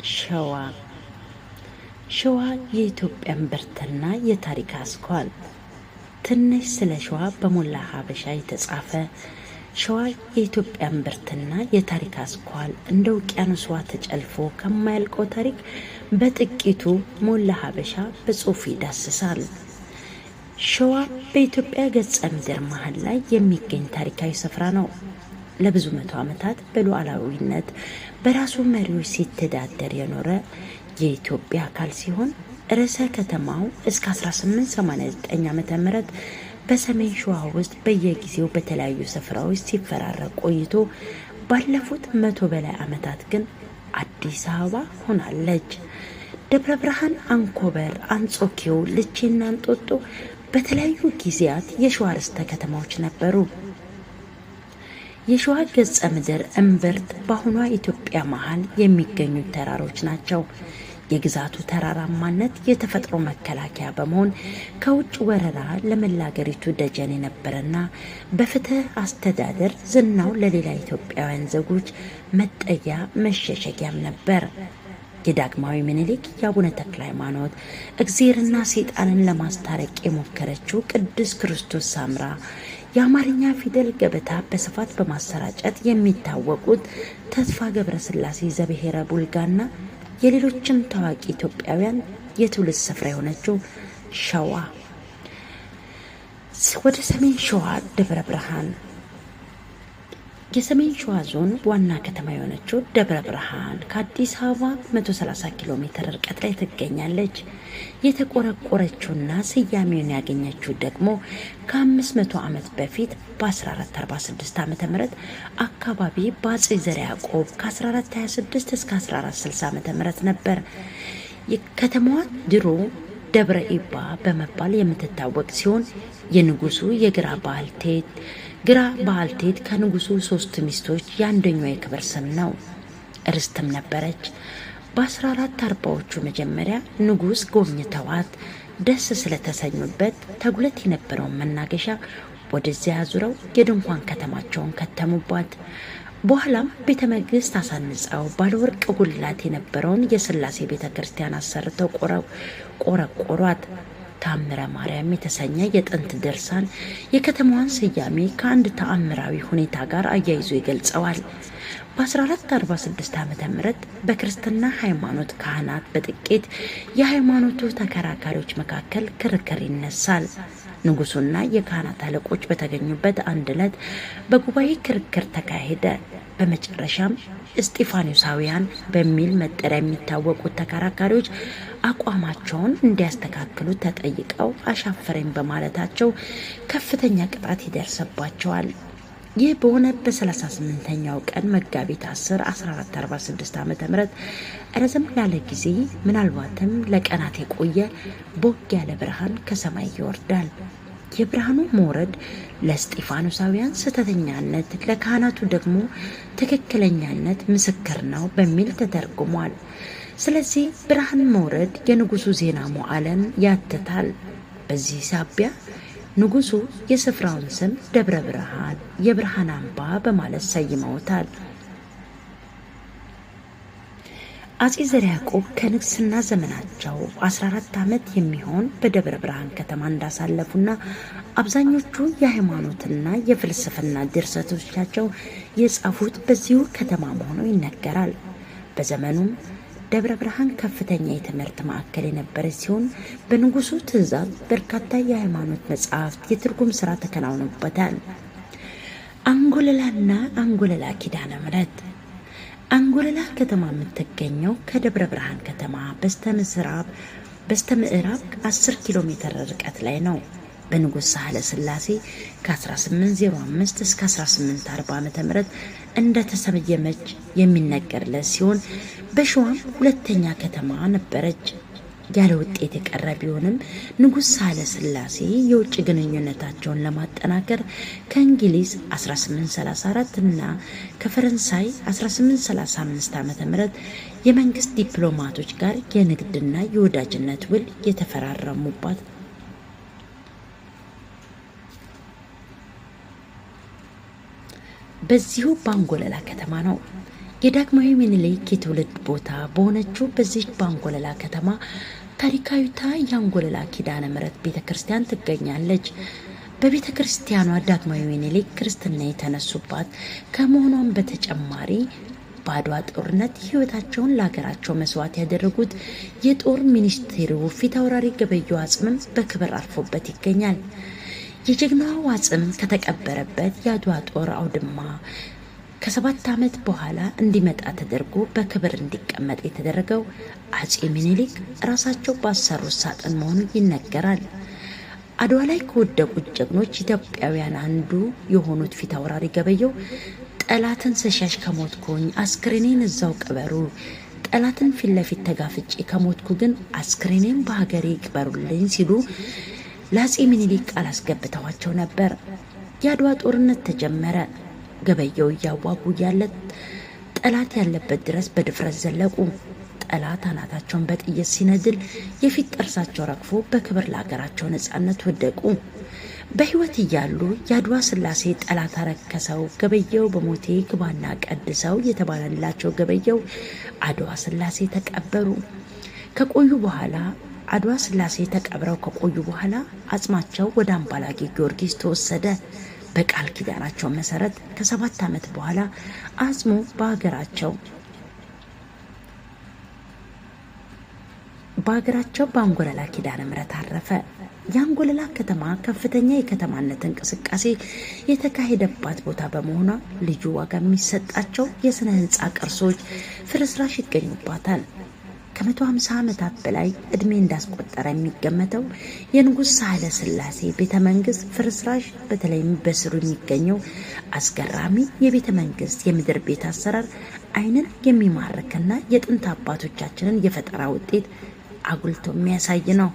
ሸዋ ሸዋ የኢትዮጵያ እምብርትና የታሪክ አስኳል። ትንሽ ስለ ሸዋ በሞላ ሀበሻ የተጻፈ ሸዋ የኢትዮጵያ እምብርትና የታሪክ አስኳል እንደ ውቅያኖስ ውሃ ተጨልፎ ከማያልቀው ታሪክ በጥቂቱ ሞላ ሀበሻ በጽሑፍ ይዳስሳል። ሸዋ በኢትዮጵያ ገጸ ምድር መሃል ላይ የሚገኝ ታሪካዊ ስፍራ ነው። ለብዙ መቶ ዓመታት በሉዓላዊነት በራሱ መሪዎች ሲተዳደር የኖረ የኢትዮጵያ አካል ሲሆን ርዕሰ ከተማው እስከ 1889 ዓ.ም በሰሜን ሸዋ ውስጥ በየጊዜው በተለያዩ ስፍራዎች ሲፈራረቅ ቆይቶ ባለፉት 100 በላይ ዓመታት ግን አዲስ አበባ ሆናለች። ደብረ ብርሃን፣ አንኮበር፣ አንጾኪዮ፣ ልቼና እንጦጦ በተለያዩ ጊዜያት የሸዋ ርዕሰ ከተማዎች ነበሩ። የሸዋ ገጸ ምድር እምብርት በአሁኗ ኢትዮጵያ መሃል የሚገኙት ተራሮች ናቸው። የግዛቱ ተራራማነት የተፈጥሮ መከላከያ በመሆን ከውጭ ወረራ ለመላ አገሪቱ ደጀን የነበረና በፍትህ አስተዳደር ዝናው ለሌላ ኢትዮጵያውያን ዜጎች መጠጊያ መሸሸጊያም ነበር። የዳግማዊ ምኒልክ የአቡነ ተክለ ሃይማኖት እግዚአብሔርና ሰይጣንን ለማስታረቅ የሞከረችው ቅዱስ ክርስቶስ ሳምራ የአማርኛ ፊደል ገበታ በስፋት በማሰራጨት የሚታወቁት ተስፋ ገብረስላሴ ዘብሔረ ቡልጋና የሌሎችም ታዋቂ ኢትዮጵያውያን የትውልድ ስፍራ የሆነችው ሸዋ። ወደ ሰሜን ሸዋ ደብረ ብርሃን። የሰሜን ሸዋ ዞን ዋና ከተማ የሆነችው ደብረ ብርሃን ከአዲስ አበባ 130 ኪሎ ሜትር ርቀት ላይ ትገኛለች። የተቆረቆረችውና ስያሜውን ያገኘችው ደግሞ ከ500 ዓመት በፊት በ1446 ዓ.ም አካባቢ በአጼ ዘርዓ ያዕቆብ ከ1426 እስከ 1460 ዓ.ም ነበር። ከተማዋ ድሮ ደብረ ኢባ በመባል የምትታወቅ ሲሆን የንጉሱ ግራ ባልቴት ከንጉሱ 3 ሚስቶች የአንደኛው የክብር ስም ነው። ርስትም ነበረች። በ1440ዎቹ መጀመሪያ ንጉስ ጎብኝተዋት ደስ ስለተሰኙበት ተጉለት የነበረውን መናገሻ ወደዚያ አዙረው የድንኳን ከተማቸውን ከተሙባት። በኋላም ቤተ መንግስት አሳንጸው ባለወርቅ ጉልላት የነበረውን የስላሴ ቤተ ክርስቲያን አሰርተው ቆረቆሯት። ታምረ ማርያም የተሰኘ የጥንት ድርሳን የከተማዋን ስያሜ ከአንድ ተአምራዊ ሁኔታ ጋር አያይዞ ይገልጸዋል። በ1446 ዓ.ም በክርስትና ሃይማኖት ካህናት በጥቂት የሃይማኖቱ ተከራካሪዎች መካከል ክርክር ይነሳል። ንጉሱና የካህናት አለቆች በተገኙበት አንድ ዕለት በጉባኤ ክርክር ተካሄደ። በመጨረሻም እስጢፋኖሳውያን በሚል መጠሪያ የሚታወቁት ተከራካሪዎች አቋማቸውን እንዲያስተካክሉ ተጠይቀው አሻፈረኝ በማለታቸው ከፍተኛ ቅጣት ይደርስባቸዋል። ይህ በሆነ በ38ኛው ቀን መጋቢት 10 1446 ዓ.ም ረዘም ላለ ጊዜ ምናልባትም ለቀናት የቆየ ቦግ ያለ ብርሃን ከሰማይ ይወርዳል። የብርሃኑ መውረድ ለእስጢፋኖሳውያን ስህተተኛነት፣ ለካህናቱ ደግሞ ትክክለኛነት ምስክር ነው በሚል ተተርጉሟል። ስለዚህ ብርሃን መውረድ የንጉሱ ዜና መዋዕልን ያትታል። በዚህ ሳቢያ ንጉሱ የስፍራውን ስም ደብረ ብርሃን የብርሃን አምባ በማለት ሰይመውታል። አጼ ዘርዓ ያዕቆብ ከንግስና ዘመናቸው 14 ዓመት የሚሆን በደብረ ብርሃን ከተማ እንዳሳለፉና አብዛኞቹ የሃይማኖትና የፍልስፍና ድርሰቶቻቸው የጻፉት በዚሁ ከተማ መሆኑ ይነገራል። በዘመኑም ደብረ ብርሃን ከፍተኛ የትምህርት ማዕከል የነበረች ሲሆን በንጉሱ ትእዛዝ በርካታ የሃይማኖት መጻሕፍት የትርጉም ስራ ተከናውኖበታል። አንጎለላና አንጎለላ ኪዳነ ምሕረት። አንጎለላ ከተማ የምትገኘው ከደብረ ብርሃን ከተማ በስተምዕራብ 10 ኪሎ ሜትር ርቀት ላይ ነው። በንጉሥ ሳህለ ሥላሴ ከ1805 እስከ 1840 ዓ.ም እንደተሰየመች የሚነገርለት ሲሆን በሸዋም ሁለተኛ ከተማ ነበረች። ያለ ውጤት የቀረ ቢሆንም ንጉሥ ሳህለ ሥላሴ የውጭ ግንኙነታቸውን ለማጠናከር ከእንግሊዝ 1834 እና ከፈረንሳይ 1835 ዓ.ም የመንግስት ዲፕሎማቶች ጋር የንግድና የወዳጅነት ውል የተፈራረሙባት በዚሁ ባንጎለላ ከተማ ነው። የዳግማዊ ምኒልክ የትውልድ ቦታ በሆነችው በዚህ በአንጎለላ ከተማ ታሪካዊቷ የአንጎለላ ኪዳነ ምሕረት ቤተክርስቲያን ትገኛለች። በቤተክርስቲያኗ ዳግማዊ ምኒልክ ክርስትና የተነሱባት ከመሆኗም በተጨማሪ በአድዋ ጦርነት ሕይወታቸውን ለሀገራቸው መስዋዕት ያደረጉት የጦር ሚኒስቴሩ ፊታውራሪ ገበየሁ አጽምም በክብር አርፎበት ይገኛል። የጀግናው አጽም ከተቀበረበት የአድዋ ጦር አውድማ ከ7 ዓመት በኋላ እንዲመጣ ተደርጎ በክብር እንዲቀመጥ የተደረገው አጼ ምኒልክ ራሳቸው ባሰሩት ሳጥን መሆኑ ይነገራል። አድዋ ላይ ከወደቁት ጀግኖች ኢትዮጵያውያን አንዱ የሆኑት ፊታውራሪ ገበየሁ ጠላትን ስሸሽ ከሞትኩኝ አስክሬኔን እዛው ቅበሩ፣ ጠላትን ፊት ለፊት ተጋፍጬ ከሞትኩ ግን አስክሬኔን በሀገሬ ቅበሩልኝ ሲሉ ለአጼ ምኒልክ ቃል አስገብተዋቸው ነበር። የአድዋ ጦርነት ተጀመረ። ገበየሁ እያዋጉ ያለ ጠላት ያለበት ድረስ በድፍረት ዘለቁ። ጠላት አናታቸውን በጥይት ሲነድል የፊት ጥርሳቸው ረግፎ በክብር ለሀገራቸው ነጻነት ወደቁ። በህይወት እያሉ የአድዋ ስላሴ ጠላት አረከሰው ገበየሁ በሞቴ ግባና ቀድሰው የተባለላቸው ገበየሁ አድዋ ስላሴ ተቀበሩ። ከቆዩ በኋላ አድዋ ስላሴ ተቀብረው ከቆዩ በኋላ አጽማቸው ወደ አምባላጌ ጊዮርጊስ ተወሰደ። በቃል ኪዳናቸው መሰረት ከ7 ዓመት በኋላ አጽሙ በሀገራቸው በአንጎለላ ኪዳነ ምሕረት አረፈ። የአንጎለላ ከተማ ከፍተኛ የከተማነት እንቅስቃሴ የተካሄደባት ቦታ በመሆኗ ልዩ ዋጋ የሚሰጣቸው የስነ ህንፃ ቅርሶች ፍርስራሽ ይገኙባታል። ከ150 ዓመታት በላይ እድሜ እንዳስቆጠረ የሚገመተው የንጉሥ ሳህለ ስላሴ ቤተ መንግስት ፍርስራሽ በተለይም በስሩ የሚገኘው አስገራሚ የቤተ መንግስት የምድር ቤት አሰራር ዓይንን የሚማርክና የጥንት አባቶቻችንን የፈጠራ ውጤት አጉልቶ የሚያሳይ ነው።